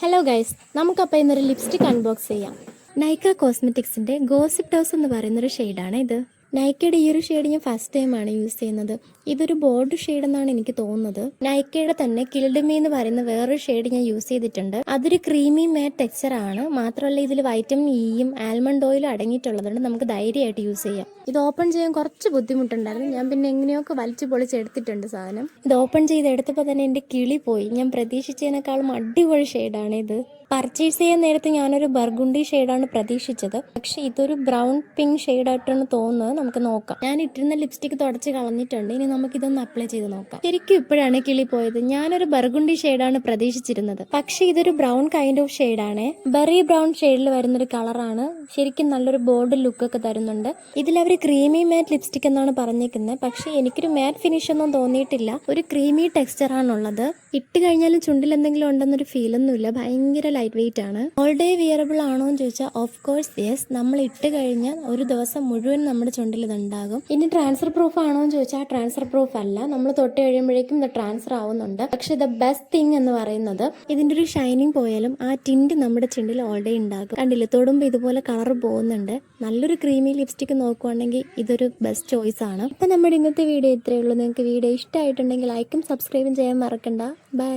Hello guys, നമുക്കപ്പോൾ ഇന്നൊരു lipstick unbox ചെയ്യാം. നൈക്ക കോസ്മെറ്റിക്സിൻ്റെ ഗോസിപ്പ് ടോസ് എന്ന് പറയുന്നൊരു ഷെയ്ഡാണ് ഇത്. നൈക്കയുടെ ഈ ഒരു ഷെയ്ഡ് ഞാൻ ഫസ്റ്റ് ടൈമാണ് യൂസ് ചെയ്യുന്നത്. ഇതൊരു ബോർഡ് ഷെയ്ഡ് എന്നാണ് എനിക്ക് തോന്നുന്നത്. നൈക്കയുടെ തന്നെ കിൽഡ് മീ എന്ന് പറയുന്ന വേറൊരു ഷെയ്ഡ് ഞാൻ യൂസ് ചെയ്തിട്ടുണ്ട്. അതൊരു ക്രീമി മാറ്റ് ടെക്സ്ചർ ആണ്. മാത്രമല്ല ഇതിൽ വൈറ്റമിൻ ഇയും ആൽമണ്ട് ഓയിലും അടങ്ങിയിട്ടുള്ളതുകൊണ്ട് നമുക്ക് ധൈര്യമായിട്ട് യൂസ് ചെയ്യാം. ഇത് ഓപ്പൺ ചെയ്യാൻ കുറച്ച് ബുദ്ധിമുട്ടുണ്ടായിരുന്നു. ഞാൻ പിന്നെ എങ്ങനെയൊക്കെ വലിച്ചു പൊളിച്ചെടുത്തിട്ടുണ്ട് സാധനം. ഇത് ഓപ്പൺ ചെയ്തെടുത്തപ്പോൾ തന്നെ എൻ്റെ കിളി പോയി. ഞാൻ പ്രതീക്ഷിച്ചതിനേക്കാളും അടിപൊളി ഷെയ്ഡാണ് ഇത്. പർച്ചേസ് ചെയ്യാൻ നേരത്ത് ഞാനൊരു ബർഗുണ്ടി ഷെയ്ഡാണ് പ്രതീക്ഷിച്ചത്, പക്ഷെ ഇതൊരു ബ്രൗൺ പിങ്ക് ഷെയ്ഡായിട്ടാണ് തോന്നുന്നത്. നമുക്ക് നോക്കാം. ഞാൻ ഇട്ടിരുന്ന ലിപ്സ്റ്റിക് തുടച്ച് കളഞ്ഞിട്ടുണ്ട്. ഇനി നമുക്കിതൊന്ന് അപ്ലൈ ചെയ്ത് നോക്കാം. ശരിക്കും ഇപ്പോഴാണ് കിളി പോയത്. ഞാനൊരു ബർഗുണ്ടി ഷെയ്ഡാണ് പ്രതീക്ഷിച്ചിരുന്നത്, പക്ഷെ ഇതൊരു ബ്രൗൺ കൈൻഡ് ഓഫ് ഷെയ്ഡാണ്. ബെറി ബ്രൗൺ ഷെയ്ഡിൽ വരുന്നൊരു കളറാണ്. ശരിക്കും നല്ലൊരു ബോൾഡ് ലുക്കൊക്കെ തരുന്നുണ്ട്. ഇതിലവർ ക്രീമി മാറ്റ് ലിപ്സ്റ്റിക് എന്നാണ് പറഞ്ഞേക്കുന്നത്, പക്ഷെ എനിക്കൊരു മാറ്റ് ഫിനിഷ് ഒന്നും തോന്നിയിട്ടില്ല. ഒരു ക്രീമി ടെക്സ്ചറാണുള്ളത്. ഇട്ട് കഴിഞ്ഞാലും ചുണ്ടിൽ എന്തെങ്കിലും ഉണ്ടെന്നൊരു ഫീലൊന്നുമില്ല. ഭയങ്കര ലൈറ്റ് വെയിറ്റ് ആണ്. ഓൾ ഡേ വിയറബിൾ ആണോ എന്ന് ചോദിച്ചാൽ ഓഫ് കോഴ്സ് യെസ്. നമ്മൾ ഇട്ട് കഴിഞ്ഞാൽ ഒരു ദിവസം മുഴുവൻ നമ്മുടെ ചുണ്ടിൽ ഇതുണ്ടാകും. ഇനി ട്രാൻസ്ഫർ പ്രൂഫ് ആണോ എന്ന് ചോദിച്ചാൽ ട്രാൻസ്ഫർ പ്രൂഫ് അല്ല. നമ്മൾ തൊട്ട് കഴിയുമ്പോഴേക്കും ഇത് ട്രാൻസ്ഫർ ആവുന്നുണ്ട്. പക്ഷെ ദ ബെസ്റ്റ് തിങ് എന്ന് പറയുന്നത് ഇതിന്റെ ഒരു ഷൈനിങ് പോയാലും ആ ടിന്റ് നമ്മുടെ ചുണ്ടിൽ ഓൾ ഡേ ഉണ്ടാകും. കണ്ടില്ല, തൊടുമ്പോൾ ഇതുപോലെ കളർ പോകുന്നുണ്ട്. നല്ലൊരു ക്രീമി ലിപ്സ്റ്റിക് നോക്കുവാണെങ്കിൽ ഇതൊരു ബെസ്റ്റ് ചോയ്സ് ആണ്. ഇപ്പം നമ്മുടെ ഇന്നത്തെ വീഡിയോ ഇത്രയേ ഉള്ളൂ. നിങ്ങൾക്ക് വീഡിയോ ഇഷ്ടമായിട്ടുണ്ടെങ്കിൽ ലൈക്കും സബ്സ്ക്രൈബും ചെയ്യാൻ മറക്കണ്ട. ബൈ.